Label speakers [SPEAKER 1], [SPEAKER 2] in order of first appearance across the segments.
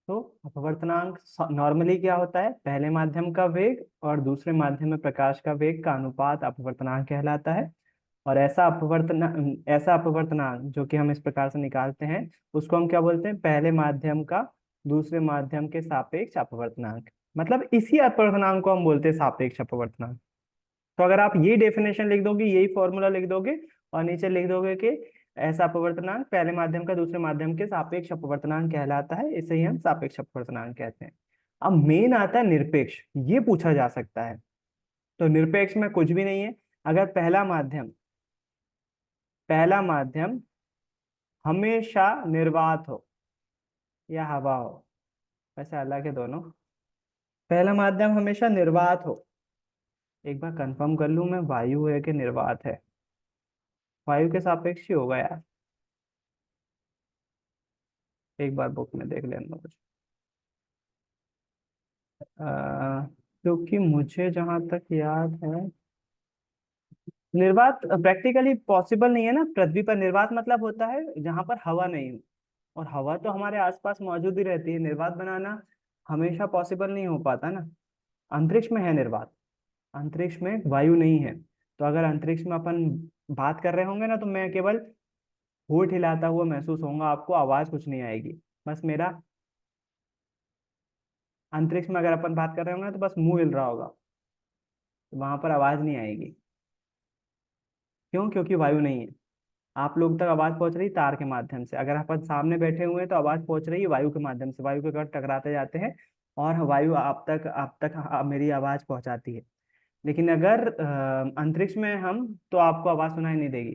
[SPEAKER 1] तो अपवर्तनांक नॉर्मली क्या होता है, पहले माध्यम का वेग और दूसरे माध्यम में प्रकाश का वेग का अनुपात अपवर्तनांक कहलाता है। और ऐसा अपवर्तनांक जो कि हम इस प्रकार से निकालते हैं उसको हम क्या बोलते हैं, पहले माध्यम का दूसरे माध्यम के सापेक्ष अपवर्तनांक। मतलब इसी अपवर्तनांक को हम बोलते हैं सापेक्ष अपवर्तनांक। तो अगर आप ये डेफिनेशन लिख दोगे, यही फॉर्मूला लिख दोगे और नीचे लिख दोगे कि ऐसा अपवर्तनांक पहले माध्यम का दूसरे माध्यम के सापेक्ष अपवर्तनांक कहलाता है, इसे ही हम सापेक्ष अपवर्तनांक कहते हैं। अब मेन आता है निरपेक्ष, ये पूछा जा सकता है। तो निरपेक्ष में कुछ भी नहीं है। अगर पहला माध्यम हमेशा निर्वात हो या हवा हो, वैसे अलग है दोनों। पहला माध्यम हमेशा निर्वात हो, एक बार कंफर्म कर लूं मैं, वायु है कि निर्वात है। वायु के सापेक्ष ही होगा यार, एक बार बुक में देख लेना मुझे। क्योंकि मुझे जहां तक याद है निर्वात प्रैक्टिकली पॉसिबल नहीं है ना पृथ्वी पर। निर्वात मतलब होता है जहां पर हवा नहीं हो, और हवा तो हमारे आसपास मौजूद ही रहती है। निर्वात बनाना हमेशा पॉसिबल नहीं हो पाता ना। अंतरिक्ष में है निर्वात, अंतरिक्ष में वायु नहीं है। तो अगर अंतरिक्ष में अपन बात कर रहे होंगे ना, तो मैं केवल होठ हिलाता हुआ महसूस होऊंगा, आपको आवाज कुछ नहीं आएगी। बस मेरा अंतरिक्ष में अगर अपन बात कर रहे होंगे तो बस मुंह हिल रहा होगा, तो वहां पर आवाज नहीं आएगी। क्यों? क्योंकि वायु नहीं है। आप लोग तक आवाज पहुंच रही तार के माध्यम से, अगर अपन सामने बैठे हुए हैं तो आवाज पहुंच रही है वायु के माध्यम से, वायु के कण टकराते जाते हैं और वायु आप तक मेरी आवाज पहुंचाती है। लेकिन अगर अंतरिक्ष में हम, तो आपको आवाज सुनाई नहीं देगी।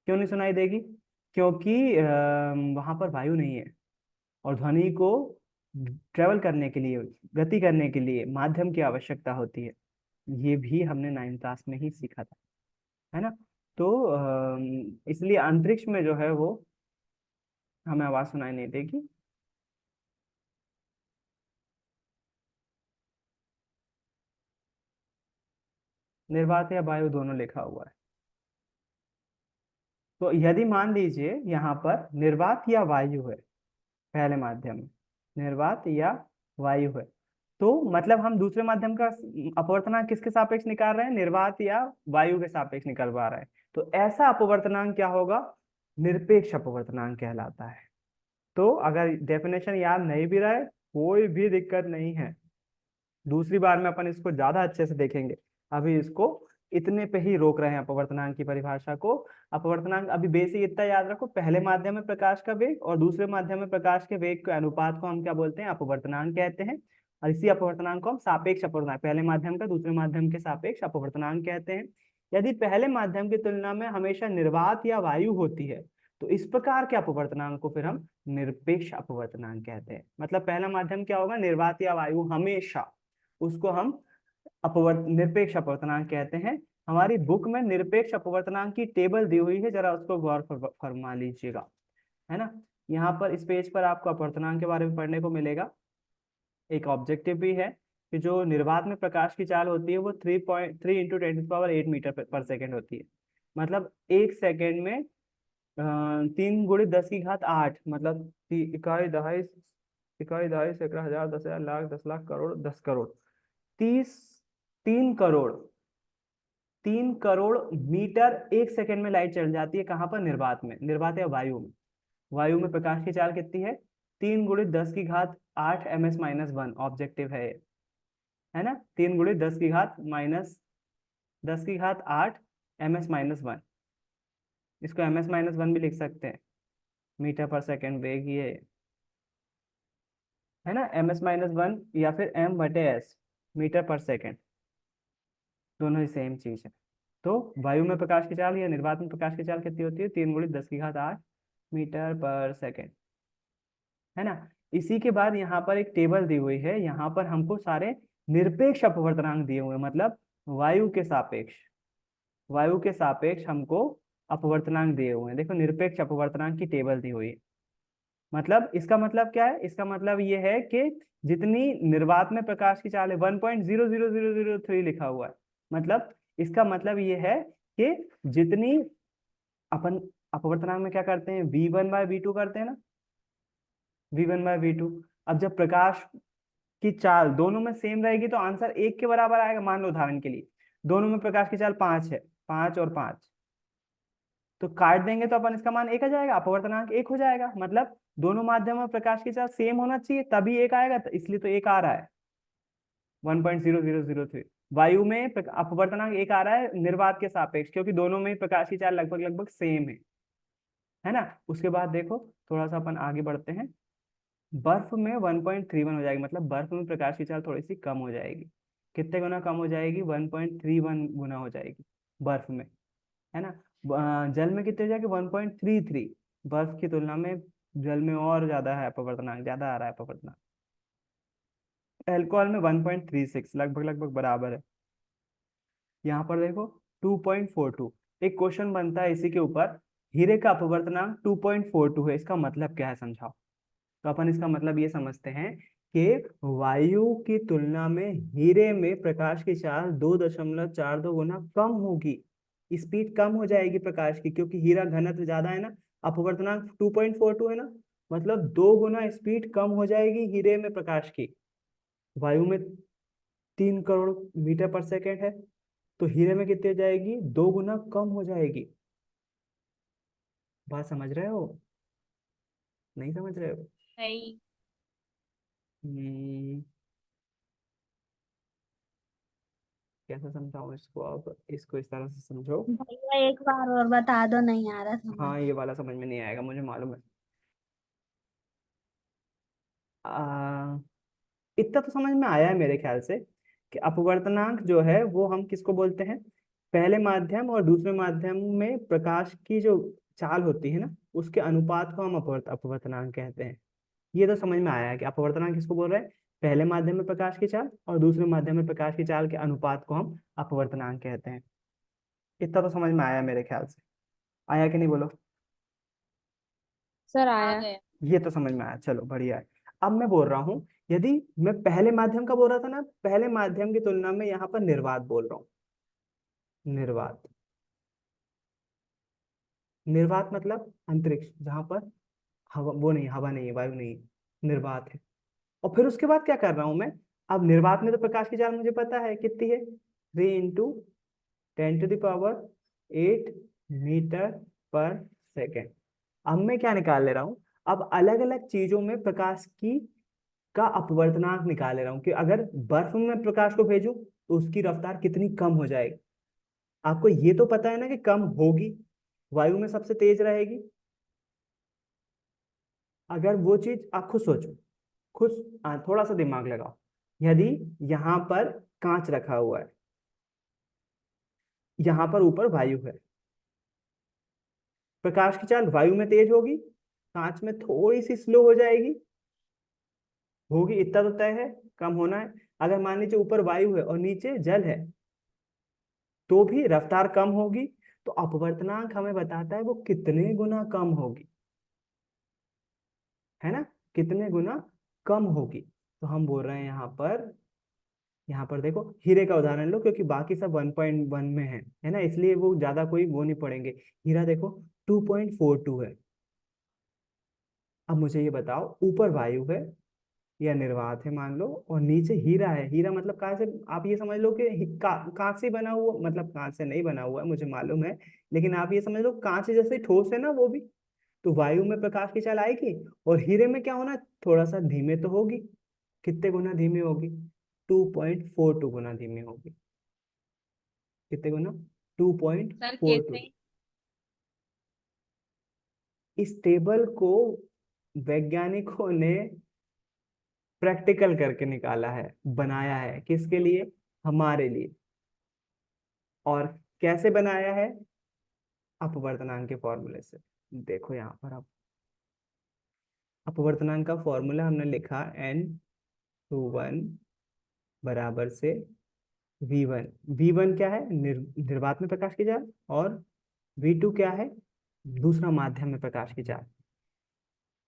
[SPEAKER 1] क्यों नहीं सुनाई देगी? क्योंकि वहां पर वायु नहीं है, और ध्वनि को ट्रेवल करने के लिए, गति करने के लिए माध्यम की आवश्यकता होती है। ये भी हमने 9th क्लास में ही सीखा था, है ना। तो इसलिए अंतरिक्ष में जो है वो हमें आवाज सुनाई नहीं देगी। निर्वात या वायु दोनों लिखा हुआ है। तो यदि मान लीजिए यहाँ पर निर्वात या वायु है, पहले माध्यम में निर्वात या वायु है, तो मतलब हम दूसरे माध्यम का अपवर्तनांक किसके सापेक्ष निकाल रहे हैं, निर्वात या वायु के सापेक्ष निकलवा रहे हैं। तो ऐसा अपवर्तनांक क्या होगा, निरपेक्ष अपवर्तनांक कहलाता है। तो अगर डेफिनेशन याद नहीं भी रहे, कोई भी दिक्कत नहीं है, दूसरी बार में अपन इसको ज्यादा अच्छे से देखेंगे। अभी इसको इतने पे ही रोक रहे हैं अपवर्तनांक की परिभाषा को। अपवर्तनांक अभी बेसिक इतना याद रखो, पहले माध्यम में प्रकाश का वेग और दूसरे माध्यम में प्रकाश के वेग के अनुपात को हम क्या बोलते हैं, अपवर्तनांक कहते हैं। और इसी अपवर्तनांक को हम सापेक्ष अपवर्तनांक, पहले माध्यम का दूसरे माध्यम के सापेक्ष अपवर्तनांक कहते हैं। यदि पहले माध्यम की तुलना में हमेशा निर्वात या वायु होती है, तो इस प्रकार के अपवर्तनांक को फिर हम निरपेक्ष अपवर्तनांक कहते हैं। मतलब पहला माध्यम क्या होगा, निर्वात या वायु हमेशा, उसको हम निरपेक्ष अपवर्तनांक कहते हैं। हमारी बुक में निरपेक्ष अपवर्तनांक की टेबल दी हुई है, जरा उसको गौर फरमा लीजिएगा, है ना। यहाँ पर इस पेज पर आपको अपवर्तनांक के बारे में पढ़ने को मिलेगा। एक ऑब्जेक्टिव भी है कि जो निर्वात में प्रकाश की चाल होती है वो 3.3 × 10⁻⁸ होती है। मतलब एक सेकेंड में 3 × 10⁸ मतलब इकाई दहाई, इकाई दहाई सैकड़ा हजार 10,000 लाख 10 लाख करोड़ 10 करोड़ 30 3 करोड़ 3 करोड़ मीटर एक सेकंड में लाइट चल जाती है। कहाँ पर? निर्वात में, निर्वात या वायु में। वायु में प्रकाश की चाल कितनी है, 3 × 10⁻⁸ ऑब्जेक्टिव है ये, है ना। 3 × 10⁻⁸ इसको ms-1 भी लिख सकते हैं, मीटर पर सेकेंड वेग ये है ना। ms-1 या फिर m/s, मीटर पर सेकेंड, दोनों ही सेम चीज है। तो वायु में प्रकाश की चाल या निर्वात में प्रकाश की चाल कितनी होती है, 3 × 10⁸ मीटर पर सेकेंड, है ना। इसी के बाद यहाँ पर एक टेबल दी हुई है, यहाँ पर हमको सारे निरपेक्ष अपवर्तनांक दिए हुए हैं। मतलब वायु के सापेक्ष, वायु के सापेक्ष हमको अपवर्तनांक दिए हुए हैं। देखो निरपेक्ष अपवर्तनांक की टेबल दी हुई है। मतलब इसका मतलब क्या है, इसका मतलब ये है कि जितनी निर्वात में प्रकाश की चाल है 1.00003 लिखा हुआ है। मतलब इसका मतलब ये है कि जितनी अपन अपवर्तनांक में क्या करते हैं, V1/V2 करते हैं ना, V1/V2। अब जब प्रकाश की चाल दोनों में सेम रहेगी तो आंसर 1 के बराबर आएगा। मान लो उदाहरण के लिए दोनों में प्रकाश की चाल 5 है, 5 और 5, तो काट देंगे तो अपन इसका मान 1 आ जाएगा, अपवर्तनांक 1 हो जाएगा। मतलब दोनों माध्यम में प्रकाश की चाल सेम होना चाहिए तभी 1 आएगा, तो इसलिए तो 1 आ रहा है 1.0003। वायु में अपवर्तनांक 1 आ रहा है निर्वात के सापेक्ष, क्योंकि दोनों में प्रकाश की चाल लगभग लगभग सेम है ना। उसके बाद देखो थोड़ा सा अपन आगे बढ़ते हैं। बर्फ में 1.31 हो जाएगी, मतलब बर्फ में प्रकाश की चाल थोड़ी सी कम हो जाएगी। कितने गुना कम हो जाएगी? 1.31 गुना हो जाएगी बर्फ में, है ना। जल में कितने हो जाएगी? 1.33। बर्फ की तुलना में जल में और ज्यादा है अपवर्तनांक, ज्यादा आ रहा है अपवर्तनांक। एल्कोहल में 1.36, लगभग लगभग बराबर है। यहाँ पर देखो 2.42। एक क्वेश्चन बनता है इसी के ऊपर, हीरे का अपवर्तनांक 2.42 है, इसका मतलब क्या है समझाओ। तो अपन इसका मतलब ये समझते हैं कि वायु की तुलना में हीरे में प्रकाश की चाल 2.42 गुना कम होगी। स्पीड कम हो जाएगी प्रकाश की, क्योंकि हीरा घनत्व ज्यादा है ना, अपवर्तनांक 2.42 है ना, मतलब 2 गुना स्पीड कम हो जाएगी हीरे में प्रकाश की। वायु में 3 करोड़ मीटर पर सेकेंड है, तो हीरे में कितनी हो जाएगी? 2 गुना कम हो जाएगी। बात समझ रहे हो? नहीं समझ रहे हो?
[SPEAKER 2] नहीं।
[SPEAKER 1] हम्म, कैसे समझाऊं इसको? अब इसको इस तरह से समझो।
[SPEAKER 2] भैया एक बार और बता दो, नहीं आ रहा समझ।
[SPEAKER 1] हाँ ये वाला समझ में नहीं आएगा, मुझे मालूम है। आ, इतना तो समझ में आया है मेरे ख्याल से कि अपवर्तनांक जो है वो हम किसको बोलते हैं? पहले माध्यम और दूसरे माध्यम में प्रकाश की जो चाल होती है ना, उसके अनुपात को हम अपवर्तनांक कहते हैं। ये तो समझ में आया है कि अपवर्तनांक किसको बोल रहे हैं? पहले माध्यम में प्रकाश की चाल और दूसरे माध्यम में प्रकाश की चाल के अनुपात को हम अपवर्तनांक कहते हैं। इतना तो समझ में आया मेरे ख्याल से। आया कि नहीं बोलो?
[SPEAKER 3] सर
[SPEAKER 2] आ
[SPEAKER 3] आया।
[SPEAKER 2] गए।
[SPEAKER 1] ये तो समझ में आया, चलो बढ़िया है। अब मैं बोल रहा हूँ, यदि मैं पहले माध्यम का बोल रहा था ना, पहले माध्यम की तुलना में यहाँ पर निर्वात बोल रहा हूँ। निर्वात, निर्वात मतलब अंतरिक्ष, जहां पर हवा, वो नहीं, हवा नहीं है, वायु नहीं है, निर्वात है। और फिर उसके बाद क्या कर रहा हूं मैं? अब निर्वात में तो प्रकाश की चाल मुझे पता है कितनी है, 3 × 10⁻⁸मीटर पर सेकेंड। अब मैं क्या निकाल ले रहा हूँ? अब अलग अलग चीजों में प्रकाश की का अपवर्तनांक निकाल ले रहा हूँ कि अगर बर्फ में प्रकाश को भेजूं तो उसकी रफ्तार कितनी कम हो जाएगी। आपको ये तो पता है ना कि कम होगी, वायु में सबसे तेज रहेगी। अगर वो चीज आप खुद सोचो, खुद थोड़ा सा दिमाग लगाओ। यदि यहाँ पर कांच रखा हुआ है, यहाँ पर ऊपर वायु है, प्रकाश की चाल वायु में तेज होगी, कांच में थोड़ी सी स्लो हो जाएगी, होगी, इतना तो तय है, कम होना है। अगर मान लीजिए ऊपर वायु है और नीचे जल है, तो भी रफ्तार कम होगी। तो अपवर्तनांक हमें बताता है वो कितने गुना कम होगी, है ना, कितने गुना कम होगी। तो हम बोल रहे हैं यहाँ पर देखो हीरे का उदाहरण लो, क्योंकि बाकी सब 1.1 में है ना, इसलिए वो ज्यादा कोई वो नहीं पड़ेंगे। हीरा देखो 2.42 है। अब मुझे ये बताओ, ऊपर वायु है या निर्वात है मान लो, और नीचे हीरा है। हीरा मतलब कहाँ से, आप ये समझ लो कि कांच से बना हुआ, मतलब कांच से नहीं बना हुआ है मुझे मालूम है, लेकिन आप ये समझ लो कांच जैसे ठोस है ना वो भी। तो वायु में प्रकाश की चाल आएगी, और हीरे में क्या होना, थोड़ा सा धीमे तो होगी। कितने गुना धीमी होगी? 2.42 गुना धीमी होगी। कितने गुना? Two point
[SPEAKER 2] sir
[SPEAKER 1] four two
[SPEAKER 2] कैसे?
[SPEAKER 1] इस टेबल को वैज्ञानिकों ने प्रैक्टिकल करके निकाला है, बनाया है, किसके लिए? हमारे लिए। और कैसे बनाया है? अपवर्तनांक के फॉर्मूले से। देखो यहाँ पर आप, अपवर्तनांक का फॉर्मूला हमने लिखा N21 बराबर से V1। V1 क्या है? निर्वात में प्रकाश की चाल, और V2 क्या है? दूसरा माध्यम में प्रकाश की चाल।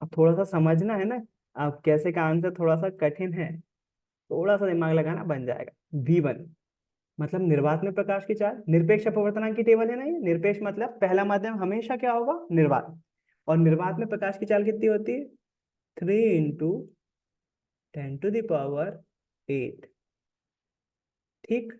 [SPEAKER 1] अब थोड़ा सा समझना है ना, अब कैसे का आंसर थोड़ा सा कठिन है, थोड़ा सा दिमाग लगाना बन जाएगा। V1 मतलब निर्वात में प्रकाश की चाल, निरपेक्ष अपवर्तनांक की टेबल है ना ये। निरपेक्ष मतलब पहला माध्यम हमेशा क्या होगा? निर्वात। और निर्वात में प्रकाश की चाल कितनी होती है? 3 10⁸ ठीक।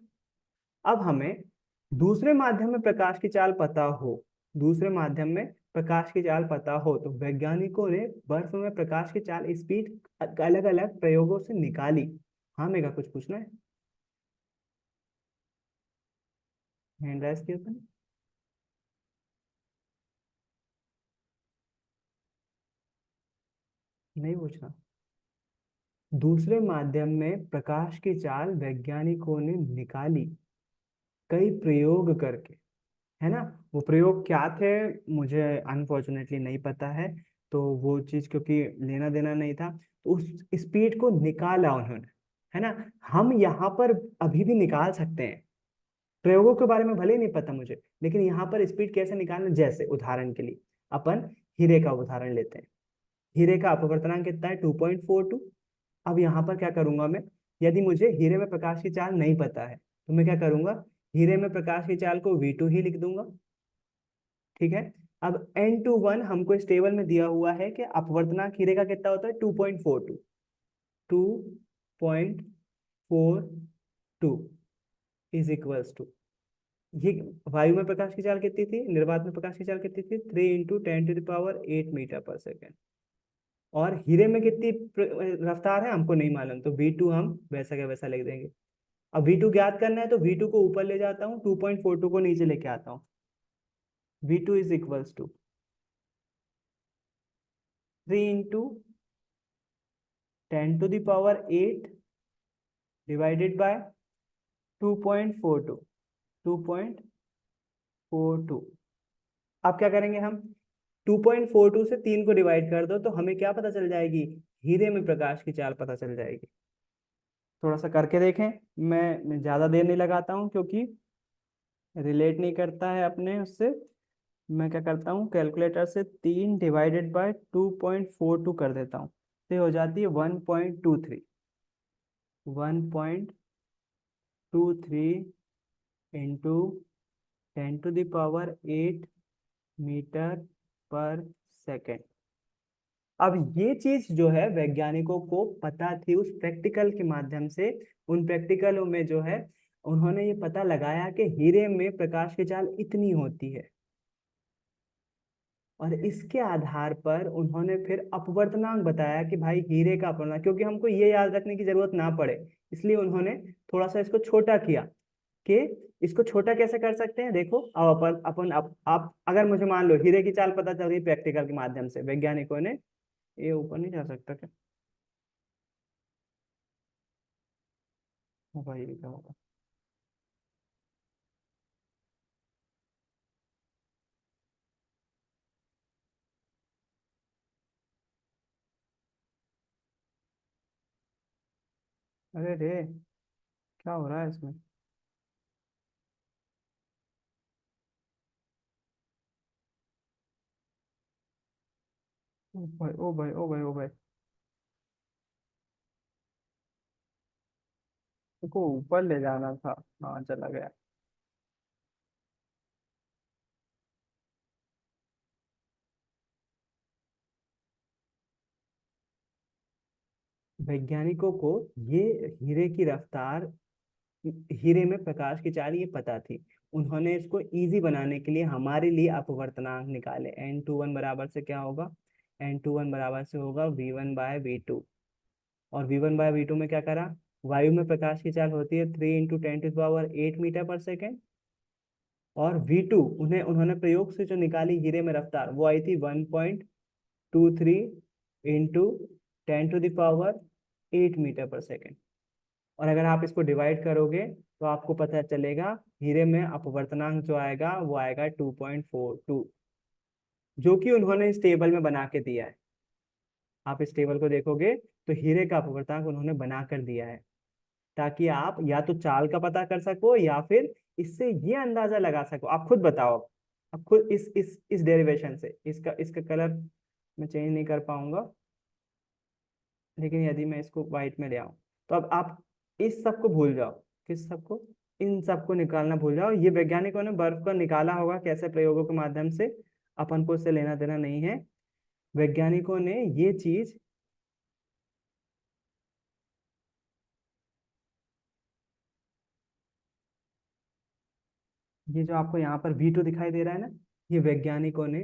[SPEAKER 1] अब हमें दूसरे माध्यम में प्रकाश की चाल पता हो, दूसरे माध्यम में प्रकाश की चाल पता हो, तो वैज्ञानिकों ने बर्फ में प्रकाश की चाल स्पीड अलग अलग प्रयोगों से निकाली। हाँ मेगा कुछ पूछना है? हैंड राइज किया था? नहीं पूछना। दूसरे माध्यम में प्रकाश की चाल वैज्ञानिकों ने निकाली कई प्रयोग करके, है ना। वो प्रयोग क्या थे मुझे अनफॉर्चुनेटली नहीं पता है, तो वो चीज क्योंकि लेना देना नहीं था, तो उस स्पीड को निकाला उन्होंने, है ना। हम यहाँ पर अभी भी निकाल सकते हैं, प्रयोगों के बारे में भले ही नहीं पता मुझे, लेकिन यहाँ पर स्पीड कैसे निकालना, जैसे उदाहरण के लिए अपन हीरे का उदाहरण लेते हैं। हीरे का अपवर्तनांक कितना है? 2.42। अब यहाँ पर क्या करूंगा मैं, यदि मुझे हीरे में प्रकाश की चाल नहीं पता है तो मैं क्या करूंगा, हीरे में प्रकाश की चाल को V2 ही लिख दूंगा, ठीक है। अब N21 हमको इस टेबल में दिया हुआ है कि अपवर्तनांक हीरे का कितना होता है? 2.42। 2.42 इज इक्वल्स टू, ये वायु में प्रकाश की चाल कितनी थी, निर्वात में प्रकाश की चाल कितनी थी? 3 × 10⁸ और हीरे में कितनी रफ्तार है हमको नहीं मालूम, तो V2 हम वैसा का वैसा लिख देंगे। अब V2 ज्ञात करना है तो V2 को ऊपर ले जाता हूँ, 2.42 को नीचे लेके आता हूँ। V2 is equals to 3 × 10⁸ divided by 2.42। 2.42। अब क्या करेंगे हम, 2.42 से 3 को डिवाइड कर दो तो हमें क्या पता चल जाएगी, हीरे में प्रकाश की चाल पता चल जाएगी। थोड़ा सा करके देखें, मैं ज्यादा देर नहीं लगाता हूँ क्योंकि रिलेट नहीं करता है अपने उससे। मैं क्या करता हूँ, कैलकुलेटर से 3 / 2.42 कर देता हूँ, तो ये हो जाती है 1.23। 1.23 इंटू 10⁸ मीटर पर सेकेंड। अब ये चीज जो है वैज्ञानिकों को पता थी उस प्रैक्टिकल के माध्यम से, उन प्रैक्टिकलों में जो है उन्होंने ये पता लगाया कि हीरे में प्रकाश की चाल इतनी होती है, और इसके आधार पर उन्होंने फिर अपवर्तनांक बताया कि भाई हीरे का अपवर्तनांक, क्योंकि हमको ये याद रखने की जरूरत ना पड़े, इसलिए उन्होंने थोड़ा सा इसको छोटा किया। कि इसको छोटा कैसे कर सकते हैं, देखो अब अपन अपन आप अगर मुझे मान लो हीरे की चाल पता चल रही प्रैक्टिकल के माध्यम से, वैज्ञानिकों ने, ये ऊपर नहीं जा सकता क्या? ओ भाई ये क्या होगा? अरे रे, क्या हो रहा है इसमें? ओ भाई ओ भाई ओ भाई ओ भाई, इसको ऊपर ले जाना था। हाँ चला गया। वैज्ञानिकों को ये हीरे की रफ्तार, हीरे में प्रकाश की चाल ये पता थी। उन्होंने इसको इजी बनाने के लिए हमारे लिए अपवर्तनांक निकाले। N21 बराबर से क्या होगा, N21 बराबर से होगा V1/V2। और V1/V2 में क्या करा, वायु में प्रकाश की चाल होती है 3 × 10⁸ मीटर पर सेकेंड, और V2 उन्हें उन्होंने प्रयोग से जो निकाली हीरे में रफ्तार वो आई थी 1.23 इंटू 10⁸ मीटर पर सेकेंड। और अगर आप इसको डिवाइड करोगे तो आपको पता चलेगा हीरे में अपवर्तनांक जो आएगा वो आएगा 2.42, जो कि उन्होंने इस टेबल में बना के दिया है। आप इस टेबल को देखोगे तो हीरे का अपवर्तनांक उन्होंने बना कर दिया है, ताकि आप या तो चाल का पता कर सको या फिर इससे ये अंदाजा लगा सको। आप खुद बताओ, आप खुद इस डेरिवेशन से, इसका इसका कलर मैं चेंज नहीं कर पाऊंगा, लेकिन यदि मैं इसको व्हाइट में ले आऊं, तो अब आप इस सब को भूल जाओ। किस सबको? इन सबको निकालना भूल जाओ। ये वैज्ञानिकों ने बर्फ का निकाला होगा कैसे, प्रयोगों के माध्यम से, अपन को इससे लेना देना नहीं है। वैज्ञानिकों ने ये चीज ये जो आपको यहाँ पर V2 दिखाई दे रहा है ना, ये वैज्ञानिकों ने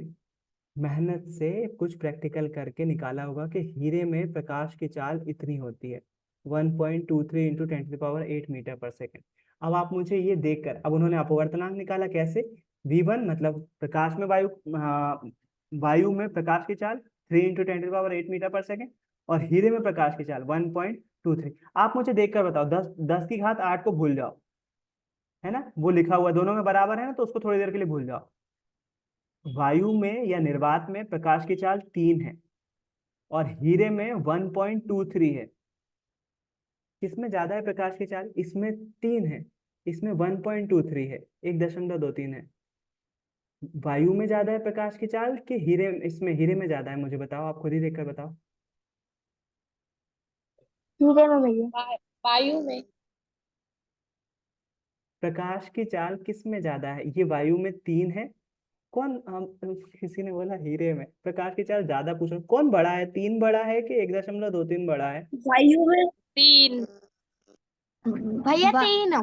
[SPEAKER 1] मेहनत से कुछ प्रैक्टिकल करके निकाला होगा कि हीरे में प्रकाश की चाल इतनी होती है, 1.23 इंटू 10⁸मीटर पर सेकेंड। अब आप मुझे ये देखकर, अब उन्होंने अपवर्तनांक निकाला कैसे, V1 मतलब प्रकाश में वायु में प्रकाश की चाल 3 इंटू 10⁸मीटर पर सेकेंड, और हीरे में प्रकाश की चाल 1.23। आप मुझे देखकर बताओ, 10 10 की घात 8 को भूल जाओ, है ना, वो लिखा हुआ दोनों में बराबर है ना, तो उसको थोड़ी देर के लिए भूल जाओ। वायु में या निर्वात में प्रकाश की चाल 3 है, और हीरे में 1.23 है। किसमें ज्यादा है प्रकाश की चाल, इसमें 3 है, इसमें 1.23 है, 1.23 है। वायु में ज्यादा है प्रकाश की चाल कि हीरे में ज्यादा है, मुझे बताओ, आप खुद ही देखकर बताओ।
[SPEAKER 2] हीरे में भैया।
[SPEAKER 3] वायु में।
[SPEAKER 1] प्रकाश की चाल किस में ज्यादा है, ये वायु में 3 है। कौन हम किसी ने बोला हीरे में प्रकाश की चाल ज्यादा, पूछ रहा हूं, कौन बड़ा है, 3 बड़ा है कि 1.23 बड़ा है।
[SPEAKER 2] वायु में
[SPEAKER 3] 3।
[SPEAKER 2] भैया 3।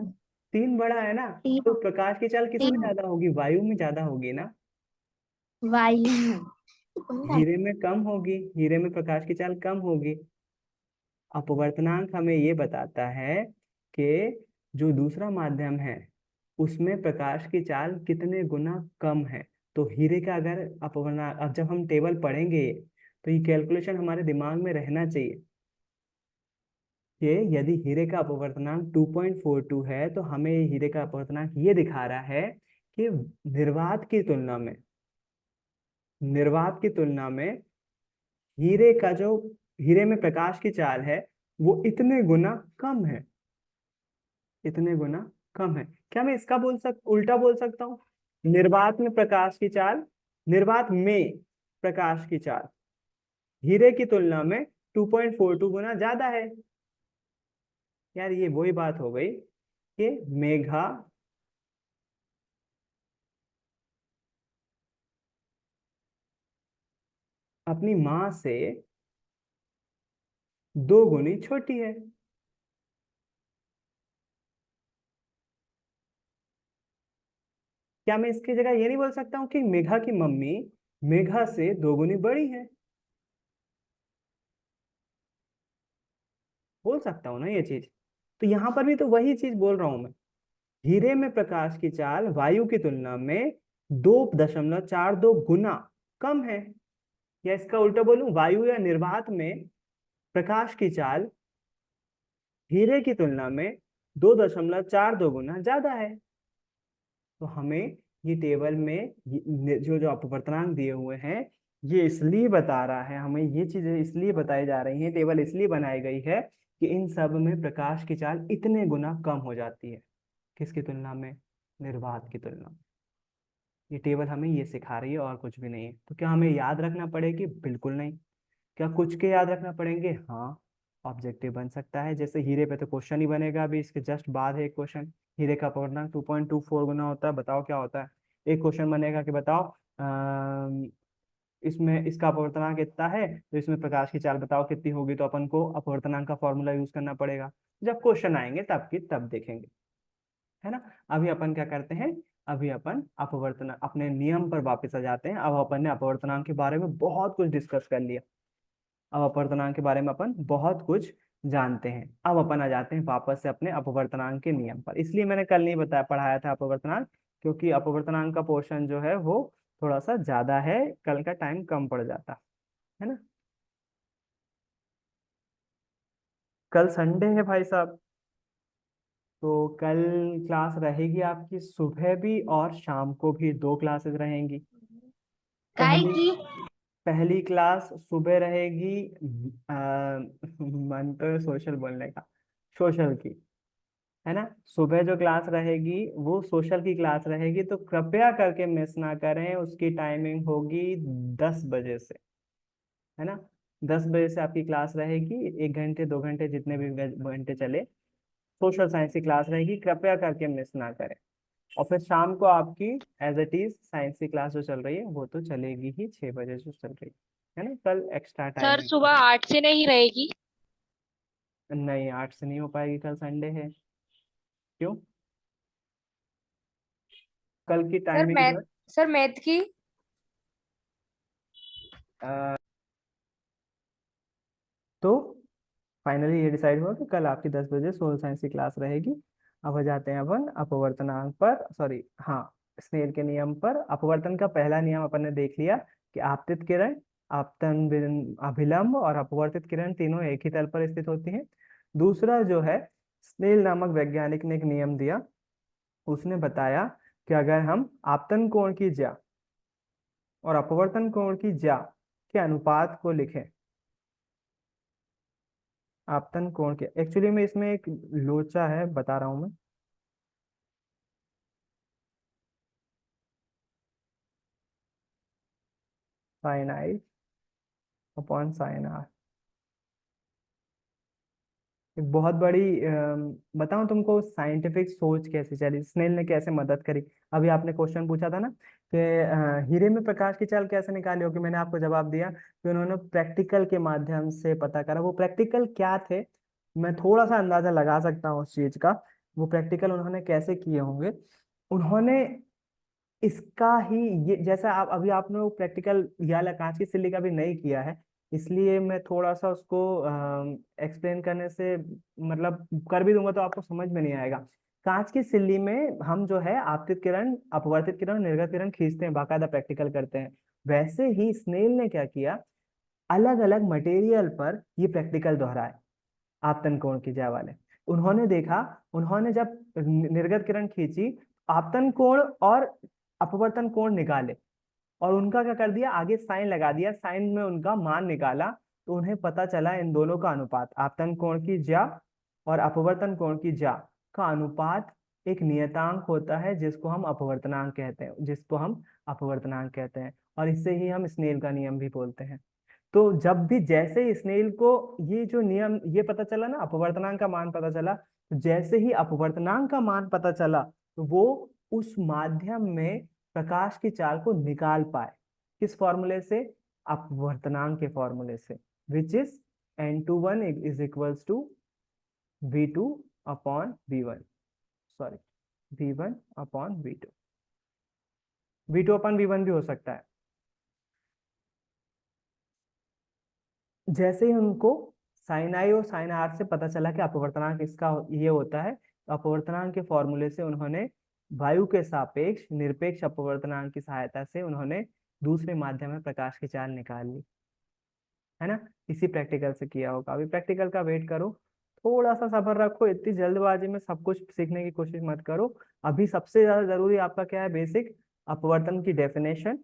[SPEAKER 1] 3 बड़ा है ना, तो प्रकाश की चाल किस में
[SPEAKER 2] 3
[SPEAKER 1] ज्यादा होगी, वायु में ज्यादा होगी ना,
[SPEAKER 2] वायु में।
[SPEAKER 1] हीरे में कम होगी, हीरे में प्रकाश की चाल कम होगी। अपवर्तनांक हमें ये बताता है कि जो दूसरा माध्यम है उसमें प्रकाश की चाल कितने गुना कम है। तो हीरे का अगर अपवर्तनांक, अब जब हम टेबल पढ़ेंगे तो ये कैलकुलेशन हमारे दिमाग में रहना चाहिए कि यदि हीरे का अपवर्तनांक 2.42 है, तो हमें हीरे का अपवर्तनांक ये दिखा रहा है कि निर्वात की तुलना में, निर्वात की तुलना में हीरे का जो, हीरे में प्रकाश की चाल है वो इतने गुना कम है, इतने गुना कम है। क्या मैं इसका उल्टा बोल सकता हूँ, निर्वात में प्रकाश की चाल, निर्वात में प्रकाश की चाल हीरे की तुलना में 2.42 गुना ज्यादा है। यार ये वही बात हो गई कि मेघा अपनी माँ से 2 गुनी छोटी है। क्या मैं इसकी जगह ये नहीं बोल सकता हूँ कि मेघा की मम्मी मेघा से 2 गुनी बड़ी है, बोल सकता हूँ ना ये चीज। तो यहाँ पर भी तो वही चीज बोल रहा हूं मैं, हीरे में प्रकाश की चाल वायु की तुलना में 2.42 गुना कम है। या इसका उल्टा बोलूं, वायु या निर्वात में प्रकाश की चाल हीरे की तुलना में 2.42 गुना ज्यादा है। तो हमें ये टेबल में जो जो अपवर्तनांक दिए हुए हैं, ये इसलिए बता रहा है, हमें ये चीजें इसलिए बताई जा रही हैं, टेबल इसलिए बनाई गई है कि इन सब में प्रकाश की चाल इतने गुना कम हो जाती है। किसकी तुलना में, निर्वात की तुलना में। ये टेबल हमें ये सिखा रही है और कुछ भी नहीं है। तो क्या हमें याद रखना पड़ेगी, बिल्कुल नहीं। क्या कुछ के याद रखना पड़ेंगे, हाँ। ऑब्जेक्टिव बन सकता है, जैसे हीरे पे तो क्वेश्चन ही बनेगा, अभी इसके जस्ट बाद है एक क्वेश्चन, हीरे का अपवर्तनांक 2.24 गुना होता है, बताओ क्या होता है। एक क्वेश्चन बनेगा कि बताओ इसमें इसका अपवर्तनांक कितना है, तो इसमें प्रकाश की चाल बताओ कितनी होगी, तो अपन को अपवर्तनांक का फॉर्मूला यूज करना पड़ेगा। जब क्वेश्चन आएंगे तब की तब देखेंगे, है ना। अभी अपन क्या करते हैं, अभी अपन अपवर्तन अपने नियम पर वापस आ जाते हैं। अब अपन ने अपवर्तनांक के बारे में बहुत कुछ डिस्कस कर लिया, अब अपवर्तनांक के बारे में अपन बहुत कुछ जानते हैं। अब अपन आ जाते हैं वापस से अपने अपवर्तनांक के नियम पर। इसलिए मैंने कल नहीं बताया, पढ़ाया था अपवर्तनांक, क्योंकि अपवर्तनांक का पोर्शन जो है वो थोड़ा सा ज्यादा है, कल का टाइम कम पड़ जाता है ना। कल संडे है भाई साहब, तो कल क्लास रहेगी आपकी सुबह भी और शाम को भी, 2 क्लासेस रहेंगी।
[SPEAKER 2] काय
[SPEAKER 1] पहली
[SPEAKER 2] की।
[SPEAKER 1] पहली क्लास सुबह रहेगी, मन तो है सोशल बोलने का, सोशल की, है ना। सुबह जो क्लास रहेगी वो सोशल की क्लास रहेगी, तो कृपया करके मिस ना करें। उसकी टाइमिंग होगी 10 बजे से, है ना। 10 बजे से आपकी क्लास रहेगी, 1 घंटे 2 घंटे जितने भी घंटे चले, सोशल साइंस की क्लास रहेगी, कृपया करके मिस ना करें। और फिर शाम को आपकी एज इट इज साइंस की क्लास जो चल रही है वो तो चलेगी ही, 6 बजे जो चल रही है ना। कल एक्स्ट्रा टाइम
[SPEAKER 3] सर
[SPEAKER 1] है।
[SPEAKER 3] सुबह 8 से नहीं रहेगी?
[SPEAKER 1] नहीं, 8 से नहीं हो पाएगी, कल संडे है। क्यों। कल की
[SPEAKER 4] sir
[SPEAKER 1] timing
[SPEAKER 4] math sir math की
[SPEAKER 1] तो फाइनली ये डिसाइड हुआ कि कल आपकी 10 बजे सोशल साइंस की क्लास रहेगी। अब हो जाते हैं अपन अपवर्तनांक पर, सॉरी हाँ, स्नेल के नियम पर। अपवर्तन का पहला नियम अपन ने देख लिया कि आपतित किरण, आपतन अभिलंब और अपवर्तित किरण तीनों एक ही तल पर स्थित होती हैं। दूसरा जो है, स्नेल नामक वैज्ञानिक ने एक नियम दिया, उसने बताया कि अगर हम आपतन कोण की ज्या और अपवर्तन कोण की ज्या के अनुपात को लिखें, आपतन कोण के, एक्चुअली में इसमें एक लोचा है, बता रहा हूं मैं। Sine i upon sine r, एक बहुत बड़ी बताऊं तुमको साइंटिफिक सोच कैसे चली, स्नेल ने कैसे मदद करी। अभी आपने क्वेश्चन पूछा था ना कि हीरे में प्रकाश की चाल कैसे निकाली होगी, मैंने आपको जवाब दिया कि उन्होंने प्रैक्टिकल के माध्यम से पता करा। वो प्रैक्टिकल क्या थे, मैं थोड़ा सा अंदाजा लगा सकता हूँ उस चीज का। वो प्रैक्टिकल उन्होंने कैसे किए होंगे, उन्होंने इसका ही, ये जैसा आप अभी आपने वो प्रैक्टिकल या कांच की सिल्ली का भी नहीं किया है, इसलिए मैं थोड़ा सा उसको एक्सप्लेन करने से, मतलब कर भी दूंगा तो आपको समझ में नहीं आएगा। कांच की सिल्ली में हम जो है आपतित किरण, अपवर्तित किरण, निर्गत किरण खींचते हैं, बाकायदा प्रैक्टिकल करते हैं। वैसे ही स्नेल ने क्या किया, अलग अलग मटेरियल पर ये प्रैक्टिकल दोहराए, आपतन कोण की जय वाले। उन्होंने देखा, उन्होंने जब निर्गत किरण खींची, आपतन कोण और अपवर्तन कोण निकाले और उनका क्या कर दिया, आगे साइन लगा दिया, साइन में उनका मान निकाला, तो उन्हें पता चला इन दोनों का अनुपात, आपतन कोण की ज्या और अपवर्तन कोण की ज्या का अनुपात एक नियतांक होता है, जिसको हम अपवर्तनांक कहते हैं, जिसको हम अपवर्तनांक कहते हैं, और इससे ही हम स्नेल का नियम भी बोलते हैं। तो जब भी जैसे ही स्नेल को ये जो नियम ये पता चला ना, अपवर्तनांक का मान पता चला, तो जैसे ही अपवर्तनांक का मान पता चला, तो वो उस माध्यम में प्रकाश की चाल को निकाल पाए। किस फॉर्मूले से, अपवर्तनांक के फॉर्मूले से, which is n21 is equals to v2 upon v1, sorry v1 upon v2, v2 upon v1 भी हो सकता है। जैसे ही उनको साइन आई और साइन आर से पता चला कि अपवर्तनांक इसका ये होता है, तो अपवर्तनांक के फॉर्मूले से उन्होंने वायु के सापेक्ष निरपेक्ष अपवर्तनांक की सहायता से उन्होंने दूसरे माध्यम में प्रकाश की चाल निकाल ली, है ना। इसी प्रैक्टिकल से किया होगा। अभी प्रैक्टिकल का वेट करो, थोड़ा सा सब्र रखो, इतनी जल्दबाजी में सब कुछ सीखने की कोशिश मत करो। अभी सबसे ज्यादा जरूरी आपका क्या है, बेसिक अपवर्तन की डेफिनेशन,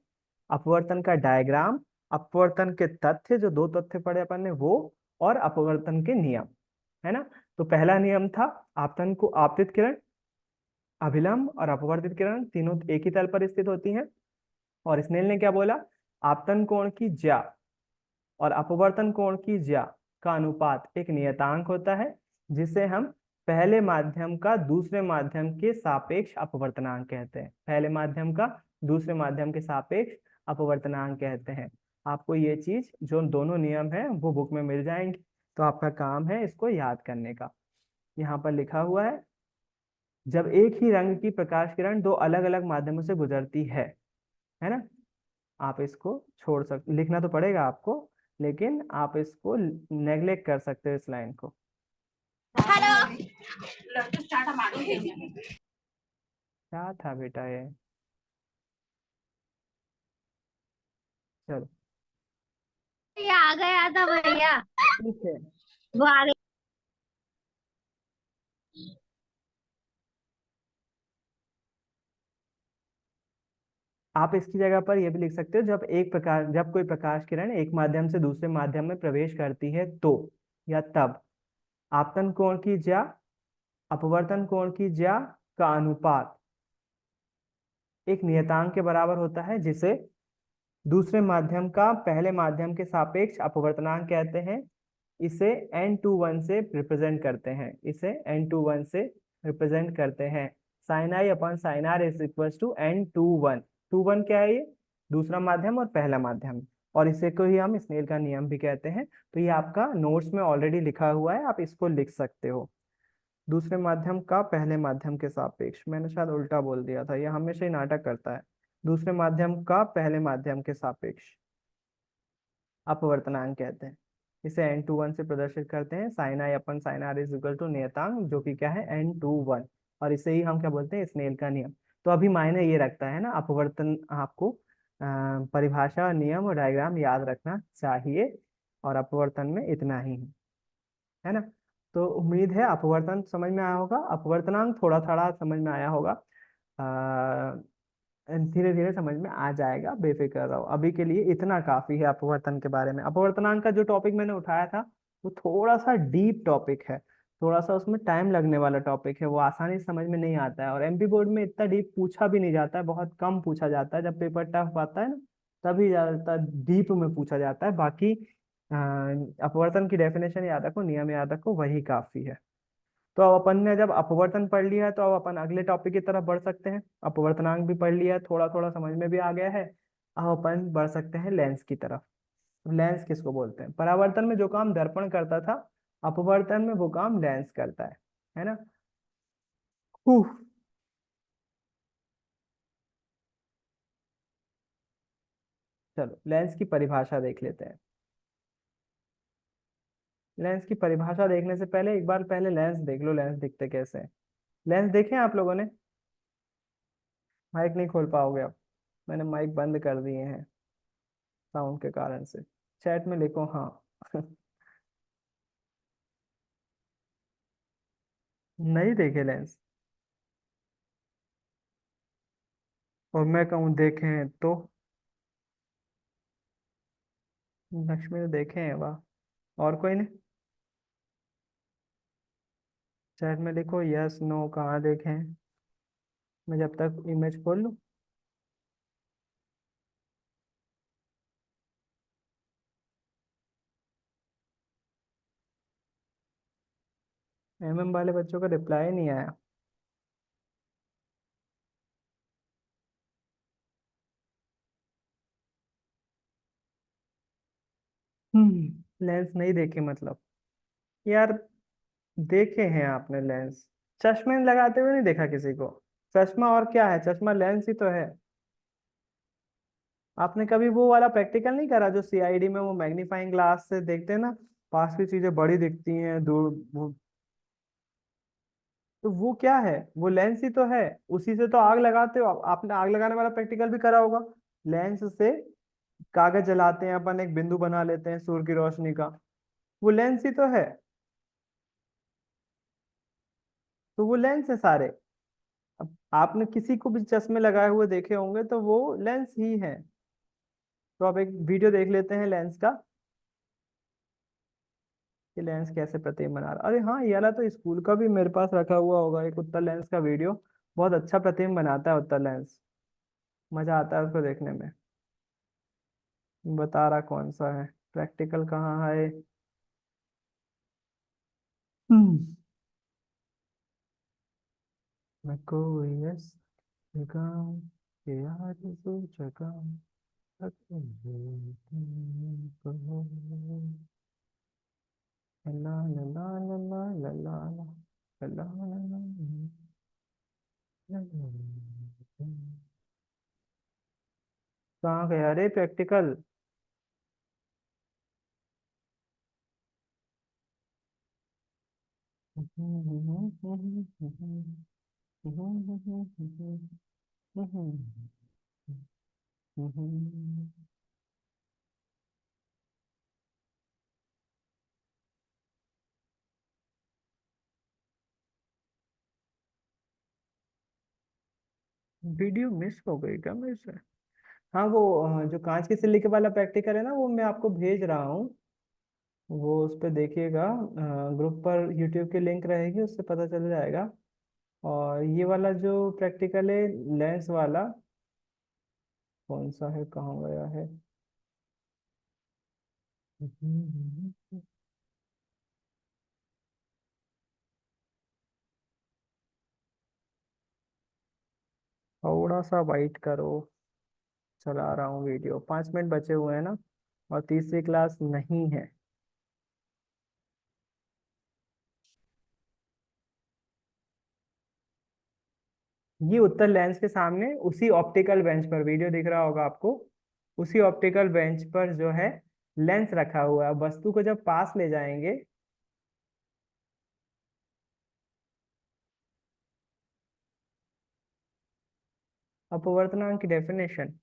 [SPEAKER 1] अपवर्तन का डायग्राम, अपवर्तन के तथ्य, जो दो तथ्य पढ़े अपन ने वो, और अपवर्तन के नियम, है ना। तो पहला नियम था, आपतन को आपतित किरण, अभिलंब और अपवर्तित किरण तीनों एक ही तल पर स्थित होती हैं। और स्नेल ने क्या बोला, आपतन कोण की ज्या और अपवर्तन कोण की ज्या का अनुपात एक नियतांक होता है, जिसे हम पहले माध्यम का दूसरे माध्यम के सापेक्ष अपवर्तनांक कहते हैं। पहले माध्यम का दूसरे माध्यम के सापेक्ष अपवर्तनांक कहते हैं। आपको ये चीज जो दोनों नियम है वो बुक में मिल जाएंगे, तो आपका काम है इसको याद करने का। यहाँ पर लिखा हुआ है, जब एक ही रंग की प्रकाश किरण दो अलग अलग माध्यमों से गुजरती है ना। आप इसको छोड़ सकते, लिखना तो पड़ेगा आपको, लेकिन आप इसको नेग्लेक्ट कर सकते हो इस लाइन को। क्या था बेटा ये, चलो
[SPEAKER 2] ये आ गया था भैया,
[SPEAKER 1] ठीक है।
[SPEAKER 2] वो आ गया।
[SPEAKER 1] आप इसकी जगह पर यह भी लिख सकते हो, जब कोई प्रकाश किरण एक माध्यम से दूसरे माध्यम में प्रवेश करती है तो, या तब आपतन कोण की ज्या अपवर्तन कोण की ज्या का अनुपात एक नियतांक के बराबर होता है, जिसे दूसरे माध्यम का पहले माध्यम के सापेक्ष अपवर्तनांक कहते हैं। इसे n21 से रिप्रेजेंट करते हैं, इसे n21 से रिप्रेजेंट करते हैं। Sine i upon sine r is equal to n21। 21 क्या है, ये दूसरा माध्यम और पहला माध्यम, और इसे को ही हम स्नेल का नियम भी कहते हैं। तो ये आपका नोट्स में ऑलरेडी लिखा हुआ है, आप इसको लिख सकते हो। दूसरे माध्यम का पहले माध्यम के सापेक्ष, मैंने शायद उल्टा बोल दिया था, यह हमेशा ही नाटक करता है। दूसरे माध्यम का पहले माध्यम के सापेक्ष अपवर्तनांक कहते हैं। इसे n2 1 से प्रदर्शित करते हैं, sine i upon sine r is equal to नियतांक, जो कि क्या है n2 1, और इसे ही हम क्या बोलते हैं, स्नेल का नियम। तो अभी मायने ये रखता है ना, अपवर्तन आपको परिभाषा, नियम और डायग्राम याद रखना चाहिए, और अपवर्तन में इतना ही है ना। तो उम्मीद है अपवर्तन समझ में आया होगा, अपवर्तनांक थोड़ा थोड़ा समझ में आया होगा, धीरे धीरे समझ में आ जाएगा, बेफिक्र रहो। अभी के लिए इतना काफी है अपवर्तन के बारे में। अपवर्तनांक का जो टॉपिक मैंने उठाया था वो थोड़ा सा डीप टॉपिक है, थोड़ा सा उसमें टाइम लगने वाला टॉपिक है, वो आसानी से समझ में नहीं आता है, और एमपी बोर्ड में इतना डीप पूछा भी नहीं जाता है, बहुत कम पूछा जाता है। जब पेपर टफ आता है ना, तभी ज्यादातर डीप में पूछा जाता है। बाकी अपवर्तन की डेफिनेशन याद रखो, नियम याद रखो, वही काफी है। तो अब अपन ने जब अपवर्तन पढ़ लिया है, तो अब अपन अगले टॉपिक की तरफ बढ़ सकते हैं। अपवर्तनांक भी पढ़ लिया है, थोड़ा थोड़ा समझ में भी आ गया है। अब अपन बढ़ सकते हैं लेंस की तरफ। लेंस किसको बोलते हैं? परावर्तन में जो काम दर्पण करता था, अपवर्तन में वो काम लेंस करता है ना। उफ, चलो लेंस की परिभाषा देख लेते हैं। लेंस की परिभाषा देखने से पहले एक बार पहले लेंस देख लो, लेंस दिखते कैसे हैं। लेंस देखे हैं आप लोगों ने? माइक नहीं खोल पाओगे अब, मैंने माइक बंद कर दिए हैं साउंड के कारण से। चैट में लिखो हाँ। नहीं देखे लेंस? और मैं कहूँ देखें तो? लक्ष्मी ने देखे हैं, वाह। और कोई नहीं? चैट में लिखो यस नो, कहाँ देखे हैं। मैं जब तक इमेज खोल लूँ। एमएम वाले बच्चों का रिप्लाई नहीं आया। लेंस नहीं देखे मतलब? यार देखे हैं आपने लेंस, चश्मे लगाते हुए नहीं देखा किसी को? चश्मा और क्या है, चश्मा लेंस ही तो है। आपने कभी वो वाला प्रैक्टिकल नहीं करा जो सीआईडी में वो मैग्नीफाइंग ग्लास से देखते हैं ना, पास की चीजें बड़ी दिखती हैं, दूर तो वो क्या है? वो लेंस ही तो है। उसी से तो आग लगाते हो आपने आग लगाने वाला प्रैक्टिकल भी करा होगा। लेंस से कागज जलाते हैं अपन, एक बिंदु बना लेते हैं सूर्य की रोशनी का, वो लेंस ही तो है। तो वो लेंस है सारे। अब आपने किसी को भी चश्मे लगाए हुए देखे होंगे तो वो लेंस ही है। तो अब एक वीडियो देख लेते हैं लेंस का, कि लेंस कैसे प्रतिबिंब बना रहा। अरे हाँ, ये वाला तो स्कूल का भी मेरे पास रखा हुआ होगा, एक उत्तर लेंस का वीडियो। बहुत अच्छा प्रतिबिंब बनाता है उत्तर लेंस, मजा आता है उसको देखने में। बता रहा कौन सा है, प्रैक्टिकल कहाँ है? हम्म मैं कोई यस जगह के आरज़ू जगह तक तुमको ला ला ला ला ला ला ला ला ला ला ला ला ला। कहाँ गया रे प्रैक्टिकल? वीडियो मिस हो गई क्या मेरे से? हाँ वो जो कांच की सिल्ली के वाला प्रैक्टिकल है ना, वो मैं आपको भेज रहा हूँ। वो उस पर देखिएगा, ग्रुप पर यूट्यूब की लिंक रहेगी, उससे पता चल जाएगा। और ये वाला जो प्रैक्टिकल है लेंस वाला, कौन सा है, कहाँ गया है? थोड़ा सा वाइट करो, चला रहा हूँ वीडियो, 5 मिनट बचे हुए हैं ना, और तीसरी क्लास नहीं है। ये उत्तल लेंस के सामने उसी ऑप्टिकल बेंच पर, वीडियो दिख रहा होगा आपको, उसी ऑप्टिकल बेंच पर जो है लेंस रखा हुआ है। वस्तु को जब पास ले जाएंगे, अपवर्तनांक की डेफिनेशन,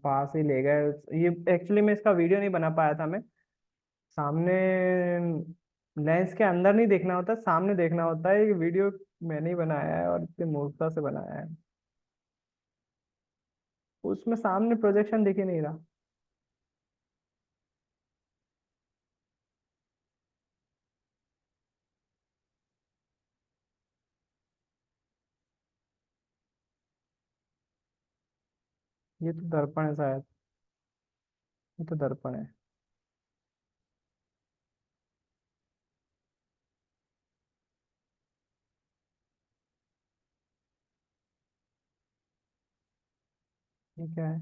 [SPEAKER 1] पास ही ले गए। ये एक्चुअली में इसका वीडियो नहीं बना पाया था मैं। सामने लेंस के अंदर नहीं देखना होता, सामने देखना होता है। ये वीडियो मैंने ही बनाया है और इतनी मूर्खता से बनाया है, उसमें सामने प्रोजेक्शन दिख ही नहीं रहा। ये तो दर्पण है शायद, ये तो दर्पण है। ये क्या है?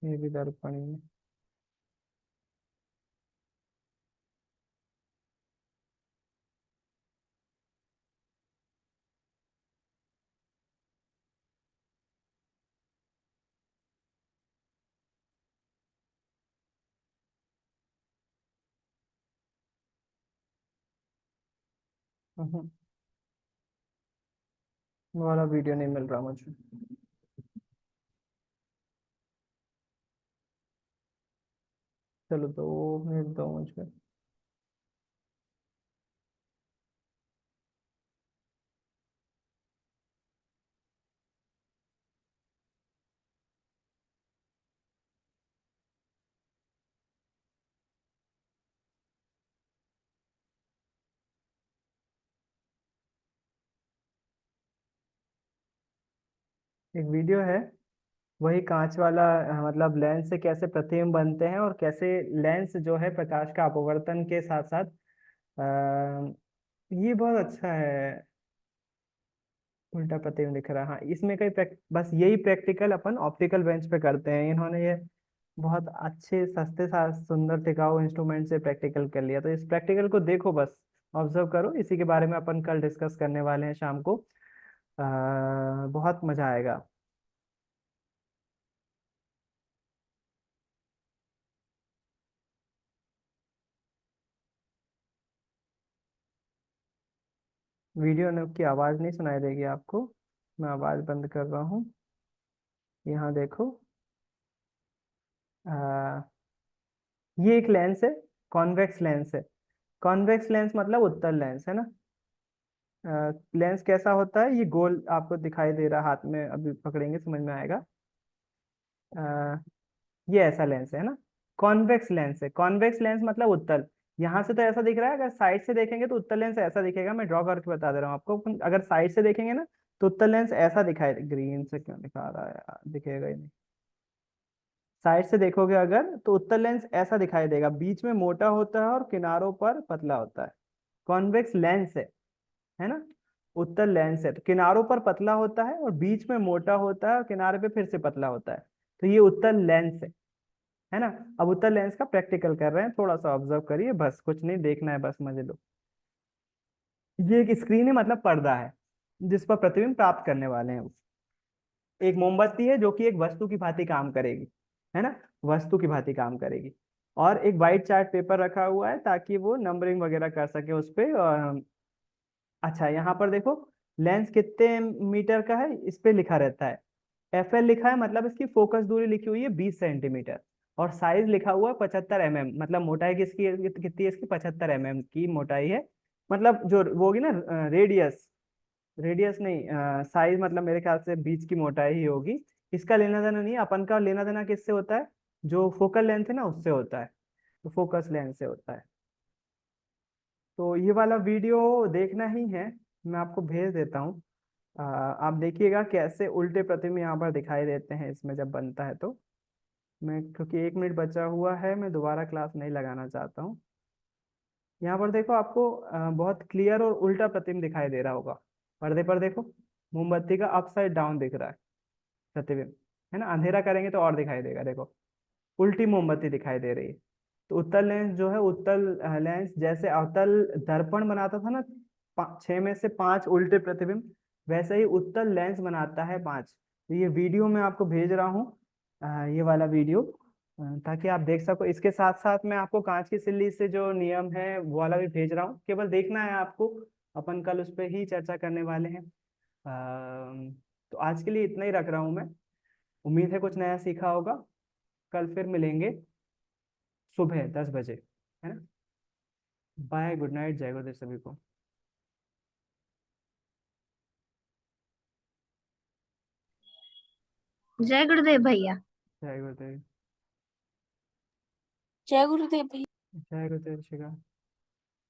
[SPEAKER 1] ये भी दर्पण ही है। हम्म, वो वाला वीडियो नहीं मिल रहा मुझे। चलो 2 मिनट दो मुझे। एक वीडियो है, वही कांच वाला, मतलब लेंस से कैसे प्रतिबिंब बनते हैं और कैसे लेंस जो है प्रकाश का अपवर्तन के साथ साथ, ये बहुत अच्छा है। उल्टा प्रतिबिंब दिख रहा है, हाँ इसमें कई बस यही प्रैक्टिकल अपन ऑप्टिकल बेंच पे करते हैं। इन्होंने ये बहुत अच्छे सस्ते सुंदर टिकाऊ इंस्ट्रूमेंट से प्रैक्टिकल कर लिया। तो इस प्रैक्टिकल को देखो, बस ऑब्जर्व करो। इसी के बारे में अपन कल डिस्कस करने वाले हैं शाम को। बहुत मजा आएगा। वीडियो ने की आवाज नहीं सुनाई देगी आपको, मैं आवाज बंद कर रहा हूँ। यहाँ देखो, आ, ये एक लेंस है, कॉन्वेक्स लेंस है। कॉन्वेक्स लेंस मतलब उत्तल लेंस है ना। लेंस कैसा होता है, ये गोल आपको दिखाई दे रहा, हाथ में अभी पकड़ेंगे समझ में आएगा। ये ऐसा लेंस है ना, कॉन्वेक्स लेंस है। कॉन्वेक्स लेंस मतलब उत्तल। यहाँ से तो ऐसा दिख रहा है, अगर साइड से देखेंगे तो उत्तल लेंस ऐसा दिखेगा। मैं ड्रॉ करके बता दे रहा हूँ आपको। अगर साइड से देखेंगे ना तो उत्तल लेंस ऐसा दिखाई, ग्रीन से क्यों दिखा रहा है यार, दिखेगा ही नहीं। साइड से देखोगे अगर तो उत्तल लेंस ऐसा दिखाई देगा, बीच में मोटा होता है और किनारों पर पतला होता है। कॉन्वेक्स लेंस है ना। उत्तल लेंस है तो किनारों पर पतला होता है और बीच में मोटा होता है और किनारे पे फिर से पतला होता है। तो ये उत्तल लेंस है ना। अब उत्तल लेंस का प्रैक्टिकल कर रहे हैं, थोड़ा सा ऑब्जर्व करिए, बस कुछ नहीं देखना है, बस मजे लो। ये एक स्क्रीन है, मतलब पर्दा है जिस पर प्रतिबिंब प्राप्त करने वाले हैं। एक मोमबत्ती है जो कि एक वस्तु की भांति काम करेगी, है ना, वस्तु की भांति काम करेगी। और एक वाइट चार्ट पेपर रखा हुआ है ताकि वो नंबरिंग वगैरह कर सके उस पे। अच्छा यहाँ पर देखो, लेंस कितने मीटर का है इस पे लिखा रहता है। एफ एल लिखा है, मतलब इसकी फोकस दूरी लिखी हुई है 20 सेंटीमीटर। और साइज लिखा हुआ है 75 mm, मतलब मोटाई किसकी कितनी है इसकी, 75 mm की मोटाई है। मतलब जो वो होगी ना, रेडियस, रेडियस नहीं, साइज, मतलब मेरे ख्याल से बीच की मोटाई ही होगी। इसका लेना देना नहीं है, अपन का लेना देना किससे होता है, जो फोकल लेंथ है ना उससे होता है, तो फोकस लेंथ से होता है। तो ये वाला वीडियो देखना ही है, मैं आपको भेज देता हूँ। आप देखिएगा कैसे उल्टे प्रतिबिंब यहाँ पर दिखाई देते हैं इसमें जब बनता है तो। मैं, क्योंकि 1 मिनट बचा हुआ है, मैं दोबारा क्लास नहीं लगाना चाहता हूँ। यहाँ पर देखो आपको बहुत क्लियर और उल्टा प्रतिबिंब दिखाई दे रहा होगा। पर्दे पर देखो, मोमबत्ती का अपसाइड डाउन दिख रहा है प्रतिबिंब, है ना। अंधेरा करेंगे तो और दिखाई देगा, देखो उल्टी मोमबत्ती दिखाई दे रही है। तो उत्तल लेंस जो है, उत्तल लेंस जैसे अवतल दर्पण बनाता था ना 6 में से 5 उल्टे प्रतिबिंब, वैसे ही उत्तल लेंस बनाता है 5। तो ये वीडियो मैं आपको भेज रहा हूँ, ये वाला वीडियो, ताकि आप देख सको। इसके साथ साथ मैं आपको कांच की सिल्ली से जो नियम है वो वाला भी भेज रहा हूँ, केवल देखना है आपको। अपन कल उस पर ही चर्चा करने वाले हैं। तो आज के लिए इतना ही रख रहा हूँ मैं। उम्मीद है कुछ नया सीखा होगा। कल फिर मिलेंगे सुबह 10 बजे, है ना। बाय, गुड नाइट, जय गुरुदेव सभी को।
[SPEAKER 2] जय गुरुदेव भैया।
[SPEAKER 1] जय गुरुदेव।
[SPEAKER 3] जय गुरुदेव भैया।
[SPEAKER 1] जय गुरुदेव शिखा।